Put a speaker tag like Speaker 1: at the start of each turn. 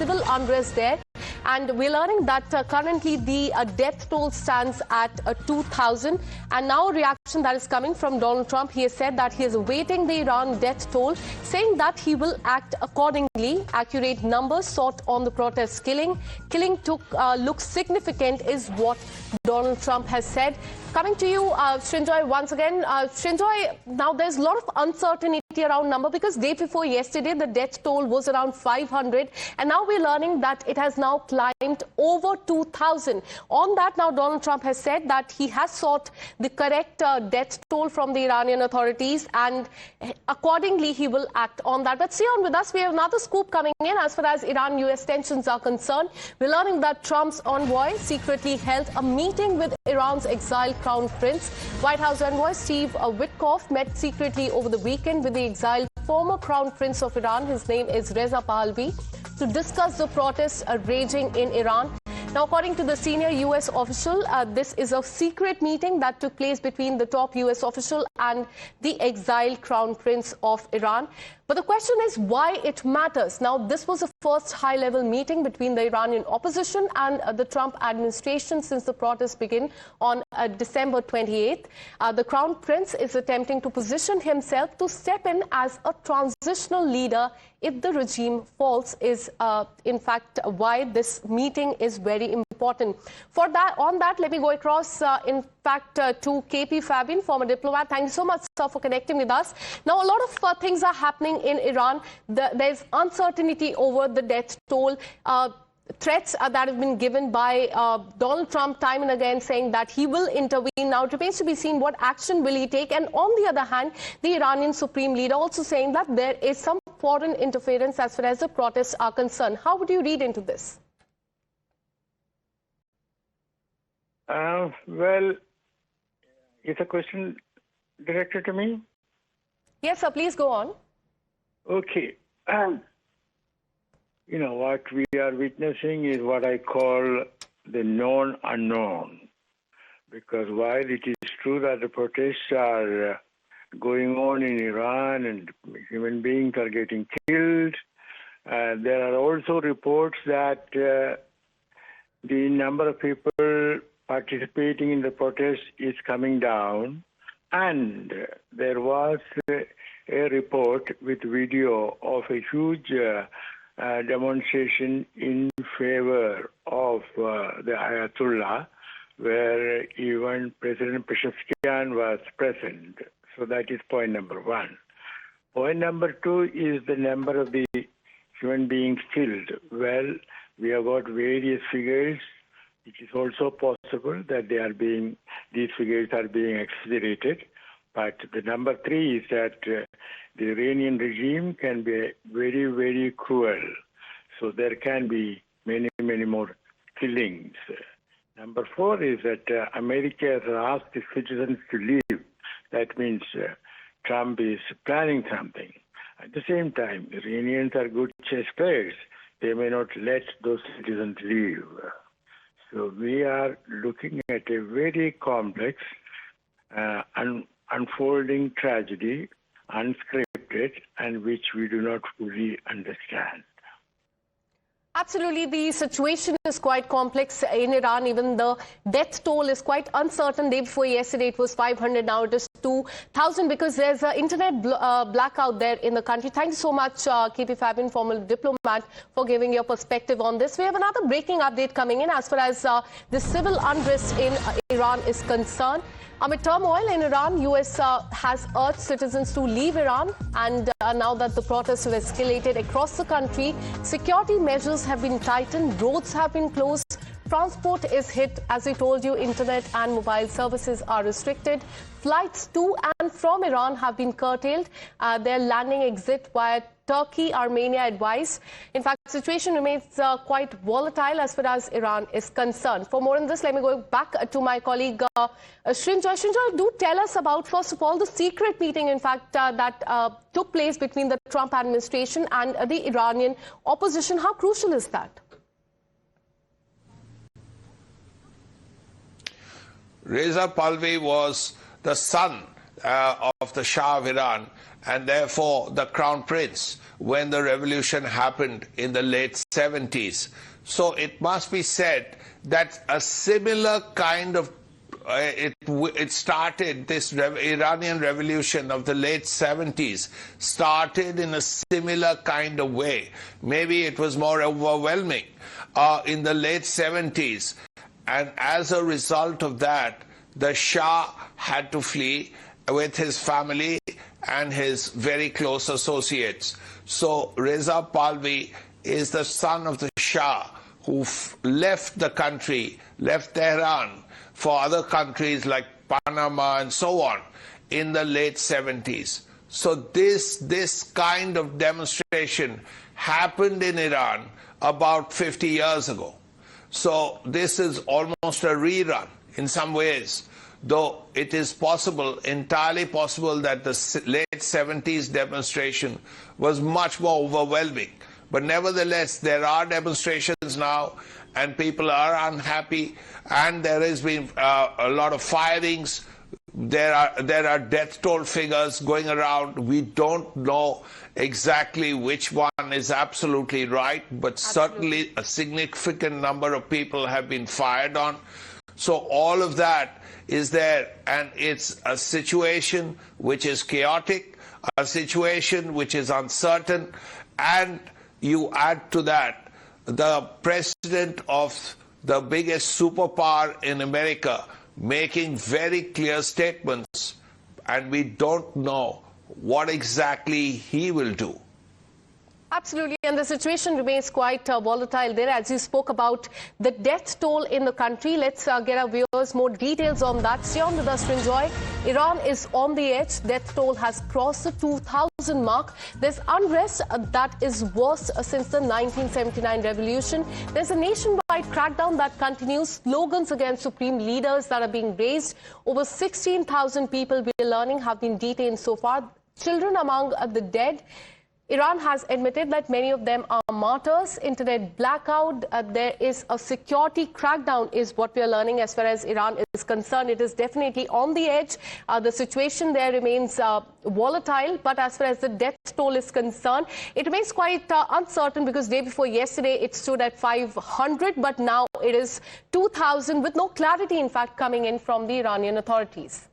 Speaker 1: civil unrest there. And we're learning that currently the death toll stands at 2,000. And now a reaction that is coming from Donald Trump. He has said that he is awaiting the Iran death toll, saying that he will act accordingly. Accurate numbers sought on the protest killing. Killing looks significant is what Donald Trump has said. Coming to you, Srinjoy, once again. Srinjoy, now there's a lot of uncertainty around number because day before yesterday, the death toll was around 500. And now we're learning that it has now climbed over 2,000. On that, now Donald Trump has said that he has sought the correct death toll from the Iranian authorities and accordingly he will act on that. But stay on with us. We have another scoop coming in as far as Iran-US tensions are concerned. We're learning that Trump's envoy secretly held a meeting with Iran's exiled Crown Prince. White House envoy Steve Witkoff met secretly over the weekend with the exiled former Crown Prince of Iran. His name is Reza Pahlavi, to discuss the protests raging in Iran. Now, according to the senior U.S. official, this is a secret meeting that took place between the top U.S. official and the exiled Crown Prince of Iran. But the question is why it matters. Now, this was the first high-level meeting between the Iranian opposition and the Trump administration since the protests began on December 28th. The Crown Prince is attempting to position himself to step in as a transitional leader if the regime falls, is in fact why this meeting is very important. On that, let me go across, in fact, to KP Fabin, former diplomat. Thank you so much, sir, for connecting with us. Now, a lot of things are happening in Iran. There's uncertainty over the death toll. Threats that have been given by Donald Trump time and again, saying that he will intervene. Now, it remains to be seen what action will he take. And on the other hand, the Iranian supreme leader also saying that there is some foreign interference as far as the protests are concerned. How would you read into this?
Speaker 2: Well, is a question directed to me?
Speaker 1: Yes, sir. Please go on.
Speaker 2: Okay. You know, what we are witnessing is what I call the known unknown. Because while it is true that the protests are going on in Iran and human beings are getting killed, there are also reports that the number of people participating in the protests is coming down. And there was a report with video of a huge demonstration in favor of the Ayatollah, where even President Pezeshkian was present. So that is point number one. Point number two is the number of the human beings killed. Well, we have got various figures. It is also possible that these figures are being exaggerated. But the number three is that the Iranian regime can be very, very cruel. So there can be many, many more killings. Number four is that America has asked the citizens to leave. That means Trump is planning something. At the same time, Iranians are good chess players. They may not let those citizens leave. So we are looking at a very complex unfolding tragedy, unscripted, and which we do not fully understand.
Speaker 1: Absolutely, the situation is quite complex in Iran. Even the death toll is quite uncertain. Day before yesterday, it was 500. Now it is 2,000 because there's an internet blackout there in the country. Thank you so much, KP Fabin, former diplomat, for giving your perspective on this. We have another breaking update coming in as far as the civil unrest in Iran is concerned. Amid turmoil in Iran, US has urged citizens to leave Iran, and now that the protests have escalated across the country, security measures have been tightened, roads have been closed, transport is hit. As we told you, internet and mobile services are restricted. Flights to and from Iran have been curtailed. Their landing exit via Turkey, Armenia advice. In fact, the situation remains quite volatile as far as Iran is concerned. For more on this, let me go back to my colleague Srinjoy. Srinjoy, do tell us about, first of all, the secret meeting, in fact, that took place between the Trump administration and the Iranian opposition. How crucial is that?
Speaker 3: Reza Pahlavi was the son of the Shah of Iran, and therefore the Crown Prince, when the revolution happened in the late 70s. So it must be said that a similar kind of it started, this Iranian revolution of the late 70s started in a similar kind of way. Maybe it was more overwhelming in the late 70s, and as a result of that, the Shah had to flee with his family and his very close associates. So Reza Pahlavi is the son of the Shah, who left the country, left Tehran for other countries like Panama and so on in the late 70s. So this kind of demonstration happened in Iran about 50 years ago. So this is almost a rerun in some ways, though it is possible, entirely possible, that the late 70s demonstration was much more overwhelming. But nevertheless, there are demonstrations now, and people are unhappy, and there has been a lot of firings. There are death toll figures going around. We don't know exactly which one is absolutely right, but certainly a significant number of people have been fired on. So all of that is there, and it's a situation which is chaotic, a situation which is uncertain, and you add to that the president of the biggest superpower in America making very clear statements, and we don't know what exactly he will do.
Speaker 1: Absolutely, and the situation remains quite volatile there. As you spoke about the death toll in the country, let's get our viewers more details on that. Stay on with us to enjoy. Iran is on the edge. Death toll has crossed the 2,000 mark. There's unrest that is worse since the 1979 revolution. There's a nationwide crackdown that continues. Slogans against supreme leaders that are being raised. Over 16,000 people, we're learning, have been detained so far. Children among the dead. Iran has admitted that many of them are martyrs. Internet blackout. There is a security crackdown is what we are learning as far as Iran is concerned. It is definitely on the edge. The situation there remains volatile. But as far as the death toll is concerned, it remains quite uncertain, because day before yesterday it stood at 500. But now it is 2,000 with no clarity, in fact, coming in from the Iranian authorities.